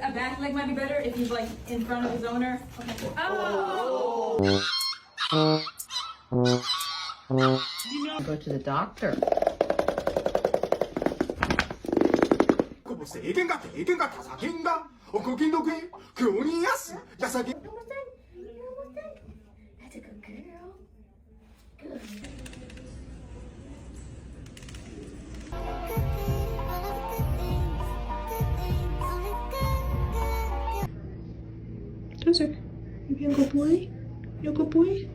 A back leg might be better if he's like in front of his owner. Okay. Oh! Go to the doctor. 세겐가 대겐가 다사겐가 거긴도 그 오니야스 야사겐 That's a good girl. Good. Tozer, you being a good boy? You a good boy?